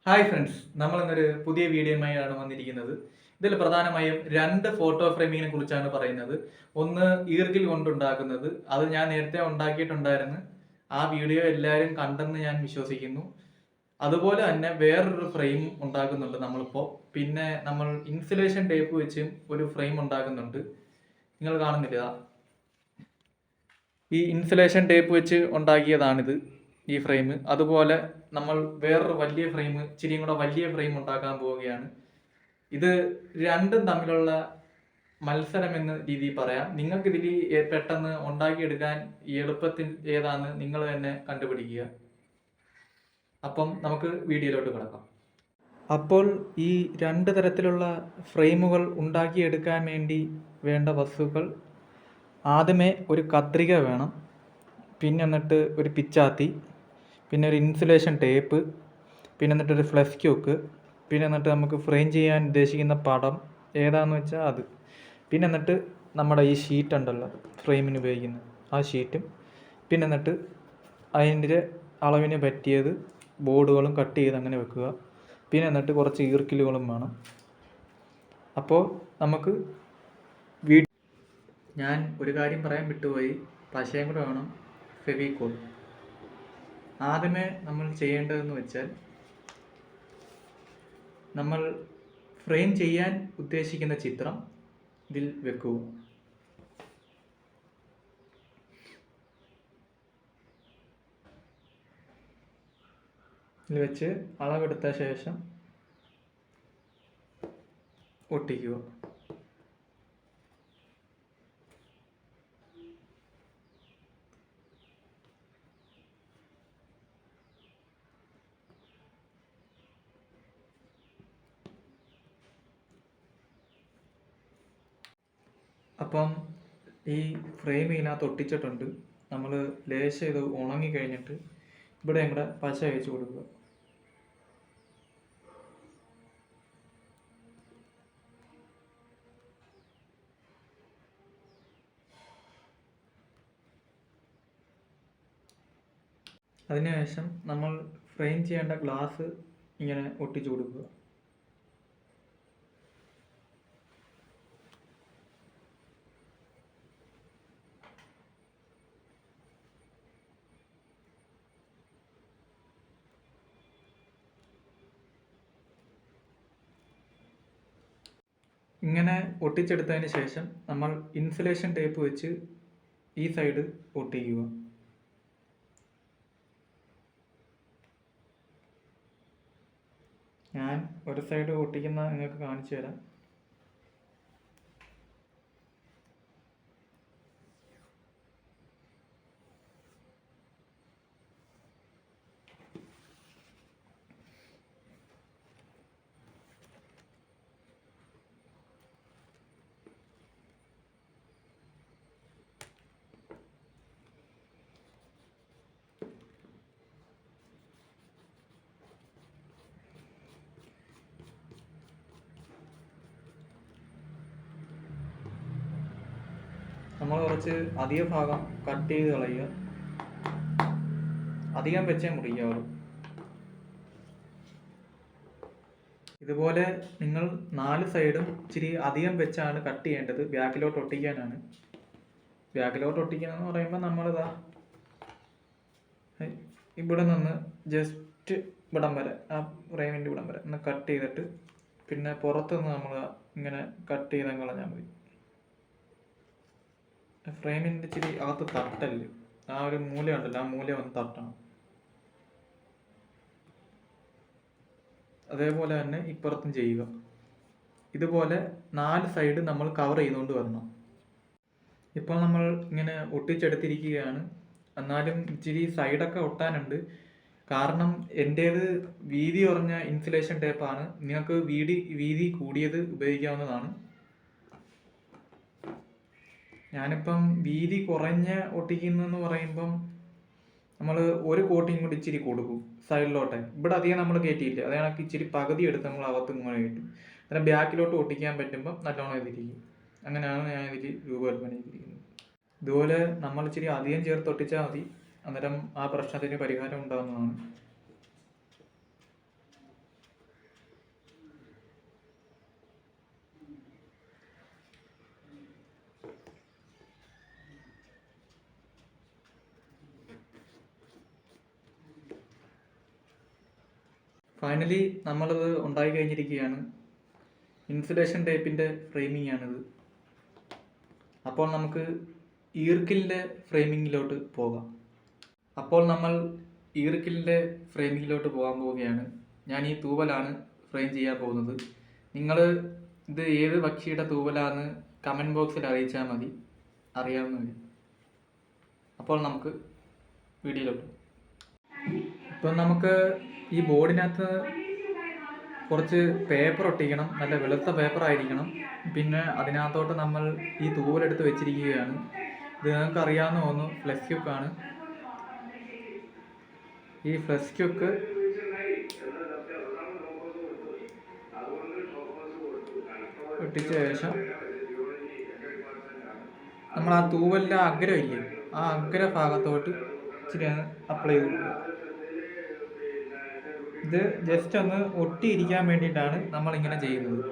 Hi friends, നമ്മൾ ഇന്നൊരു പുതിയ വീഡിയോയുമായാണ് വന്നിരിക്കുന്നത്. ഇതിൽ പ്രധാനമായും രണ്ട് ഫോട്ടോ ഫ്രെയിമിങ്ങിനെ കുറിച്ചാണ് പറയുന്നത്. ഒന്ന് ഈർക്കിൽ കൊണ്ടുണ്ടാക്കുന്നത്, അത് ഞാൻ നേരത്തെ ഉണ്ടാക്കിയിട്ടുണ്ടായിരുന്നു. ആ വീഡിയോ എല്ലാവരും കണ്ടെന്ന് ഞാൻ വിശ്വസിക്കുന്നു. അതുപോലെ തന്നെ വേറൊരു ഫ്രെയിം ഉണ്ടാക്കുന്നുണ്ട് നമ്മളിപ്പോൾ. പിന്നെ നമ്മൾ ഇൻസുലേഷൻ ടേപ്പ് വെച്ച് ഒരു ഫ്രെയിം ഉണ്ടാക്കുന്നുണ്ട്. നിങ്ങൾ കാണുന്നില്ല, ഈ ഇൻസുലേഷൻ ടേപ്പ് വെച്ച് ഉണ്ടാക്കിയതാണിത്, ഈ ഫ്രെയിം. അതുപോലെ നമ്മൾ വേറൊരു വലിയ ഫ്രെയിം, ഇച്ചിരിയും കൂടെ വലിയ ഫ്രെയിം ഉണ്ടാക്കാൻ പോവുകയാണ്. ഇത് രണ്ടും തമ്മിലുള്ള മത്സരം എന്ന രീതിയിൽ പറയാം. നിങ്ങൾക്ക് ഇതിൽ പെട്ടെന്ന് ഉണ്ടാക്കിയെടുക്കാൻ എളുപ്പത്തിൽ ഏതാന്ന് നിങ്ങൾ തന്നെ കണ്ടുപിടിക്കുക. അപ്പം നമുക്ക് വീഡിയോയിലോട്ട് കിടക്കാം. അപ്പോൾ ഈ രണ്ട് തരത്തിലുള്ള ഫ്രെയിമുകൾ ഉണ്ടാക്കിയെടുക്കാൻ വേണ്ടി വേണ്ട വസ്തുക്കൾ: ആദ്യമേ ഒരു കത്രിക വേണം, പിന്നെ എന്നിട്ട് ഒരു പിച്ചാത്തി, പിന്നെ ഒരു ഇൻസുലേഷൻ ടേപ്പ്, പിന്നെ എന്നിട്ടൊരു ഫ്ലെക്സ് ക്യൂക്ക്, പിന്നെ എന്നിട്ട് നമുക്ക് ഫ്രെയിം ചെയ്യാൻ ഉദ്ദേശിക്കുന്ന പടം ഏതാണെന്ന് വെച്ചാൽ അത്, പിന്നെ എന്നിട്ട് നമ്മുടെ ഈ ഷീറ്റ് ഉണ്ടല്ലോ ഫ്രെയിമിന് ഉപയോഗിക്കുന്നത്, ആ ഷീറ്റും, പിന്നെ എന്നിട്ട് അതിൻ്റെ അളവിന് പറ്റിയത് ബോർഡുകളും കട്ട് ചെയ്ത് അങ്ങനെ വെക്കുക. പിന്നെ എന്നിട്ട് കുറച്ച് ഈർക്കിലുകളും വേണം. അപ്പോൾ നമുക്ക് ഞാൻ ഒരു കാര്യം പറയാൻ വിട്ടുപോയി, പശയും കൂടെ വേണം, ഫെവിക്കോൾ. ആദ്യമേ നമ്മൾ ചെയ്യേണ്ടതെന്ന് വെച്ചാൽ, നമ്മൾ ഫ്രെയിം ചെയ്യാൻ ഉദ്ദേശിക്കുന്ന ചിത്രം ഇതിൽ വെക്കുക. ഇതിൽ വെച്ച് അളവെടുത്ത ശേഷം ഒട്ടിക്കുക. അപ്പം ഈ ഫ്രെയിം ഇതിനകത്ത് ഒട്ടിച്ചിട്ടുണ്ട്. നമ്മൾ ലേശം ഇത് ഉണങ്ങി കഴിഞ്ഞിട്ട് ഇവിടെ കൂടെ പശ അയച്ചു കൊടുക്കുക. അതിനുശേഷം നമ്മൾ ഫ്രെയിം ചെയ്യേണ്ട ഗ്ലാസ് ഇങ്ങനെ ഒട്ടിച്ചു കൊടുക്കുക. ഇങ്ങനെ ഒട്ടിച്ചെടുത്തതിന് ശേഷം നമ്മൾ ഇൻസുലേഷൻ ടേപ്പ് വെച്ച് ഈ സൈഡ് ഒട്ടിക്കുക. ഞാൻ ഒരു സൈഡ് ഒട്ടിക്കുന്ന നിങ്ങൾക്ക് കാണിച്ചു തരാം. നമ്മൾ കുറച്ച് അധിക ഭാഗം കട്ട് ചെയ്ത് കളയുക. അധികം വെച്ചേ മുറിക്കാവുള്ളൂ. ഇതുപോലെ നിങ്ങൾ 4 സൈഡും ഇച്ചിരി അധികം വെച്ചാണ് കട്ട് ചെയ്യേണ്ടത്. ബാക്കിലോട്ട് ഒട്ടിക്കാനാണ്. ബാക്കിലോട്ട് ഒട്ടിക്കാനെന്ന് പറയുമ്പോൾ നമ്മളിതാ ഇവിടെ നിന്ന് ജസ്റ്റ് ഇവിടം വരെ, ആ ഫ്രെയിമിൻ്റെ ഇവിടം വരെ ഒന്ന് കട്ട് ചെയ്തിട്ട് പിന്നെ പുറത്തുനിന്ന് നമ്മൾ ഇങ്ങനെ കട്ട് ചെയ്ത് കളഞ്ഞാൽ മതി. ഫ്രെയിമിൻ്റെ ഇച്ചിരി അകത്ത് തട്ടല്, ആ ഒരു മൂല ഉണ്ടല്ലോ, ആ മൂല ഒന്ന് തട്ടണം. അതേപോലെ തന്നെ ഇപ്പുറത്തും ചെയ്യുക. ഇതുപോലെ 4 സൈഡ് നമ്മൾ കവർ ചെയ്തുകൊണ്ട് വരണം. ഇപ്പോൾ നമ്മൾ ഇങ്ങനെ ഒട്ടിച്ചെടുത്തിരിക്കുകയാണ്. എന്നാലും ഇച്ചിരി സൈഡൊക്കെ ഒട്ടാനുണ്ട്. കാരണം എൻ്റേത് വീതി കുറഞ്ഞ ഇൻസുലേഷൻ ടേപ്പാണ്. നിങ്ങൾക്ക് വീതി കൂടിയത് ഉപയോഗിക്കാവുന്നതാണ്. ഞാനിപ്പം വീതി കുറഞ്ഞ ഒട്ടിക്കുന്നതെന്ന് പറയുമ്പം നമ്മൾ ഒരു കോട്ടിങ് കൂടി ഇച്ചിരി കൊടുക്കും സൈഡിലോട്ടെ. ഇവിടെ അധികം നമ്മൾ കയറ്റിയില്ല, അത് കണക്ക് ഇച്ചിരി പകുതി എടുത്ത് നമ്മൾ അകത്ത് ഇങ്ങനെ കയറ്റും. അന്നേരം ബാക്കിലോട്ട് ഒട്ടിക്കാൻ പറ്റുമ്പം നല്ലോണം ഇതിരിക്കും. അങ്ങനെയാണ് ഞാൻ ഇതിൽ രൂപകൽപ്പന ചെയ്തിരിക്കുന്നത്. ഇതുപോലെ നമ്മൾ ഇച്ചിരി അധികം ചേർത്ത് ഒട്ടിച്ചാൽ മതി, അന്നേരം ആ പ്രശ്നത്തിന് പരിഹാരം ഉണ്ടാകുന്നതാണ്. ഫൈനലി നമ്മളിത് ഉണ്ടാക്കി കഴിഞ്ഞിരിക്കുകയാണ്. ഇൻസുലേഷൻ ടൈപ്പിൻ്റെ ഫ്രെയിമിംഗ് ആണിത്. അപ്പോൾ നമുക്ക് ഈർക്കിലിൻ്റെ ഫ്രെയിമിങ്ങിലോട്ട് പോകാം. അപ്പോൾ നമ്മൾ ഈർക്കിലിൻ്റെ ഫ്രെയിമിങ്ങിലോട്ട് പോകാൻ പോവുകയാണ്. ഞാൻ ഈ തൂവലാണ് ഫ്രെയിം ചെയ്യാൻ പോകുന്നത്. നിങ്ങൾ ഇത് ഏത് പക്ഷിയുടെ തൂവലാന്ന് കമൻറ്റ് ബോക്സിൽ അറിയിച്ചാൽ മതി, അറിയാവുന്നവർ. അപ്പോൾ നമുക്ക് വീഡിയോയിലോട്ട്. ഇപ്പം നമുക്ക് ഈ ബോർഡിനകത്ത് കുറച്ച് പേപ്പർ ഒട്ടിക്കണം. നല്ല വെളുത്ത പേപ്പർ ആയിരിക്കണം. പിന്നെ അതിനകത്തോട്ട് നമ്മൾ ഈ തൂവലെടുത്ത് വെച്ചിരിക്കുകയാണ്. ഇത് നിങ്ങൾക്ക് അറിയാവുന്ന തോന്നുന്നു, ഫ്ലെക്സ് ക്യൂക്കാണ്. ഈ ഫ്ലെക്സ് ക്യൂക്ക് ഒട്ടിച്ച ശേഷം നമ്മൾ ആ തൂവലിൻ്റെ അഗ്രം ഇല്ലേ, ആ അഗ്ര ഭാഗത്തോട്ട് ഇച്ചിരി അപ്ലൈ ചെയ്ത് കൊടുക്കുക. ഇത് ജസ്റ്റ് ഒന്ന് ഒട്ടിയിരിക്കാൻ വേണ്ടിയിട്ടാണ് നമ്മളിങ്ങനെ ചെയ്യുന്നത്.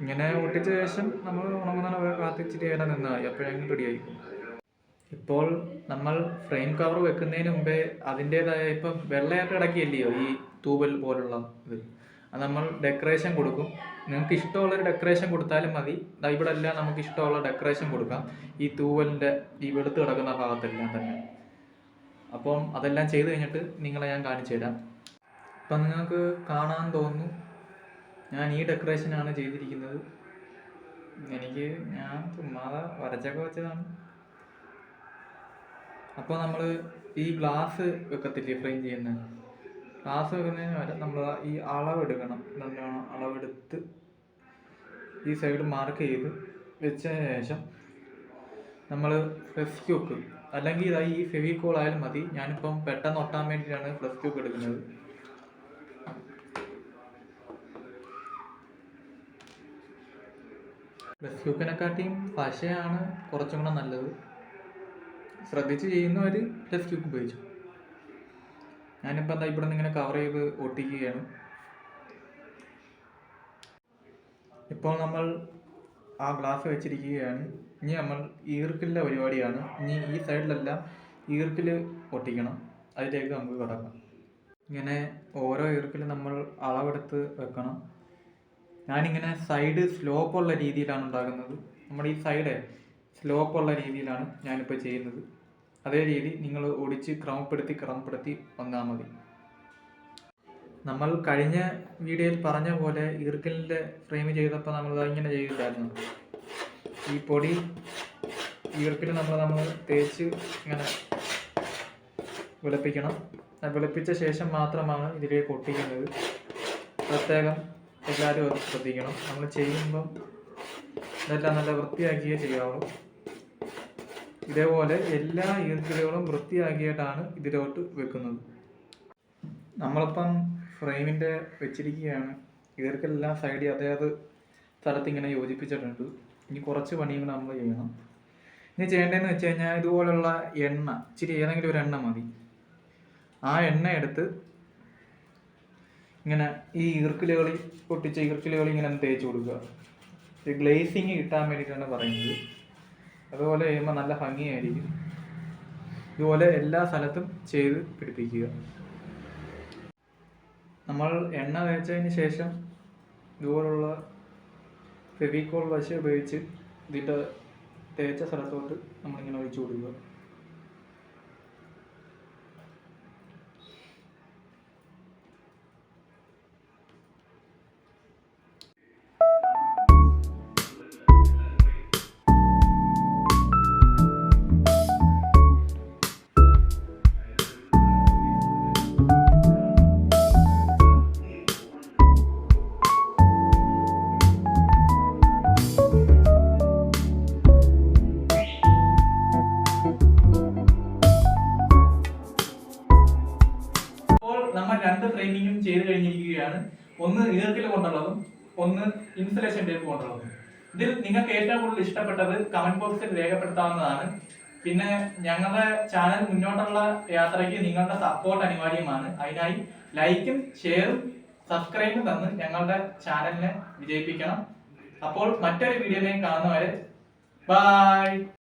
ഇങ്ങനെ ഒട്ടിച്ച ശേഷം നമ്മൾ ഉണങ്ങുന്ന കാത്തിച്ചിട്ട് നേരം നിന്നാൽ മതി, അപ്പോഴെങ്കിലും റെഡി ആയിരിക്കും. ഇപ്പോൾ നമ്മൾ ഫ്രെയിം കവർ വെക്കുന്നതിന് മുമ്പേ അതിൻ്റേതായ ഇപ്പം വെള്ളയായിട്ട് കിടക്കിയല്ലയോ ഈ തൂവൽ പോലുള്ള ഇത്, അത് നമ്മൾ ഡെക്കറേഷൻ കൊടുക്കും. നിങ്ങൾക്ക് ഇഷ്ടമുള്ളൊരു ഡെക്കറേഷൻ കൊടുത്താലും മതി. ഇവിടെ എല്ലാം നമുക്ക് ഇഷ്ടമുള്ള ഡെക്കറേഷൻ കൊടുക്കാം, ഈ തൂവലിൻ്റെ ഈ വെളുത്ത് കിടക്കുന്ന ഭാഗത്തെല്ലാം തന്നെ. അപ്പം അതെല്ലാം ചെയ്ത് കഴിഞ്ഞിട്ട് നിങ്ങളെ ഞാൻ കാണിച്ചു തരാം. ഇപ്പം നിങ്ങൾക്ക് കാണാൻ തോന്നുന്നു ഞാൻ ഈ ഡെക്കറേഷനാണ് ചെയ്തിരിക്കുന്നത്. ഞാൻ ചുമ്മാതെ വരച്ചൊക്കെ വെച്ചതാണ്. അപ്പോൾ നമ്മൾ ഈ ഗ്ലാസ് വെക്കത്തില്ലേ ഫ്രെയിം ചെയ്യുന്നത്, ഗ്ലാസ് വെക്കുന്നതിന് വരെ നമ്മൾ ഈ അളവെടുക്കണം. നല്ലോണം അളവെടുത്ത് ഈ സൈഡ് മാർക്ക് ചെയ്ത് വെച്ചതിന് ശേഷം നമ്മൾ ഫ്ലെക്സ് ക്യൂക്ക് അല്ലെങ്കിൽ ഇതായി ഈ ഫെവിക്കോൾ ആയാലും മതി. ഞാനിപ്പം പെട്ടെന്ന് ഒട്ടാൻ വേണ്ടിയിട്ടാണ് ഫ്ലെക്സ് ക്യൂക്ക് എടുക്കുന്നത്. ഫ്ലെക്സ് ക്യൂക്കിനെക്കാട്ടിയും പശയാണ് കുറച്ചും കൂടെ നല്ലത്. ശ്രദ്ധിച്ച് ചെയ്യുന്നവർ ഫ്ലെക്സ് ക്യൂക്ക് ഉപയോഗിച്ചു. ഞാനിപ്പോൾ എന്താ ഇവിടെ നിന്ന് ഇങ്ങനെ കവർ ചെയ്ത് ഒട്ടിക്കുകയാണ്. ഇപ്പോൾ നമ്മൾ ആ ഗ്ലാസ് വെച്ചിരിക്കുകയാണ്. ഇനി നമ്മൾ ഈർക്കിലിൻ്റെ പരിപാടിയാണ്. ഇനി ഈ സൈഡിലെല്ലാം ഈർക്കിൽ ഒട്ടിക്കണം. അതിലേക്ക് നമുക്ക് കിടക്കാം. ഇങ്ങനെ ഓരോ ഈർക്കിലും നമ്മൾ അളവെടുത്ത് വെക്കണം. ഞാനിങ്ങനെ സൈഡ് സ്ലോപ്പുള്ള രീതിയിലാണ് ഉണ്ടാക്കുന്നത്. നമ്മുടെ ഈ സൈഡ് സ്ലോപ്പുള്ള രീതിയിലാണ് ഞാനിപ്പോൾ ചെയ്യുന്നത്. അതേ രീതി നിങ്ങൾ ഒടിച്ച് ക്രമപ്പെടുത്തി വന്നാൽ മതി. നമ്മൾ കഴിഞ്ഞ വീഡിയോയിൽ പറഞ്ഞ പോലെ ഈർക്കിലിൻ്റെ ഫ്രെയിം ചെയ്തപ്പോൾ നമ്മൾ ഇങ്ങനെ ചെയ്തില്ലായിരുന്നു. ഈ പൊടി ഈർക്കിൽ നമ്മൾ തേച്ച് ഇങ്ങനെ വെളുപ്പിക്കണം. വെളുപ്പിച്ച ശേഷം മാത്രമാണ് ഇതിലേക്ക് ഒട്ടിക്കുന്നത്. പ്രത്യേകം എല്ലാവരും അത് ശ്രദ്ധിക്കണം. നമ്മൾ ചെയ്യുമ്പം ഇതെല്ലാം നല്ല വൃത്തിയാക്കിയേ ചെയ്യാവുള്ളൂ. ഇതേപോലെ എല്ലാ ഈർക്കിലുകളും വൃത്തിയാക്കിയിട്ടാണ് ഇതിലോട്ട് വെക്കുന്നത്. നമ്മളിപ്പം ഫ്രെയിമിൻ്റെ വെച്ചിരിക്കുകയാണ്. ഈർക്കിലെല്ലാം സൈഡിൽ അതായത് സ്ഥലത്ത് ഇങ്ങനെ യോജിപ്പിച്ചിട്ടുണ്ട്. ഇനി കുറച്ച് പണികൾ നമ്മൾ ചെയ്യണം. ഇനി ചെയ്യേണ്ടതെന്ന് വെച്ച് കഴിഞ്ഞാൽ ഇതുപോലുള്ള എണ്ണ, ഇച്ചിരി ഏതെങ്കിലും ഒരു എണ്ണ മതി. ആ എണ്ണ എടുത്ത് ഇങ്ങനെ ഈ ഈർക്കിലുകളിൽ പൊട്ടിച്ച ഈർക്കിലുകളിൽ ഇങ്ങനെ തേച്ച് കൊടുക്കുക. ഈ ഗ്ലേസിങ് കിട്ടാൻ വേണ്ടിയിട്ടാണ് പറയുന്നത്. അതുപോലെ ചെയ്യുമ്പോൾ നല്ല ഭംഗിയായിരിക്കും. ഇതുപോലെ എല്ലാ സ്ഥലത്തും ചെയ്ത് പിടിപ്പിക്കുക. നമ്മൾ എണ്ണ തേച്ചതിന് ശേഷം ഇതുപോലുള്ള ഫെവിക്കോൾ വശ ഉപയോഗിച്ച് ഇതിൻ്റെ തേച്ച സ്ഥലത്തോട്ട് നമ്മളിങ്ങനെ ഒഴിച്ചു കൊടുക്കുക. നമ്മൾ രണ്ട് ഫ്രെയിമിങ്ങും ചെയ്ത് കഴിഞ്ഞിരിക്കുകയാണ്. ഒന്ന് ഈർക്കിൽ കൊണ്ടുള്ളതും ഒന്ന് ഇൻസുലേഷൻ ടേപ്പ് കൊണ്ടുള്ളതും. ഇതിൽ നിങ്ങൾക്ക് ഏറ്റവും കൂടുതൽ ഇഷ്ടപ്പെട്ടത് കമന്റ് ബോക്സിൽ രേഖപ്പെടുത്താവുന്നതാണ്. പിന്നെ ഞങ്ങളുടെ ചാനൽ മുന്നോട്ടുള്ള യാത്രയ്ക്ക് നിങ്ങളുടെ സപ്പോർട്ട് അനിവാര്യമാണ്. അതിനായി ലൈക്കും ഷെയറും സബ്സ്ക്രൈബും തന്ന് ഞങ്ങളുടെ ചാനലിനെ വിജയിപ്പിക്കണം. അപ്പോൾ മറ്റൊരു വീഡിയോയിലേക്ക് കാണുന്നവരെ ബൈ.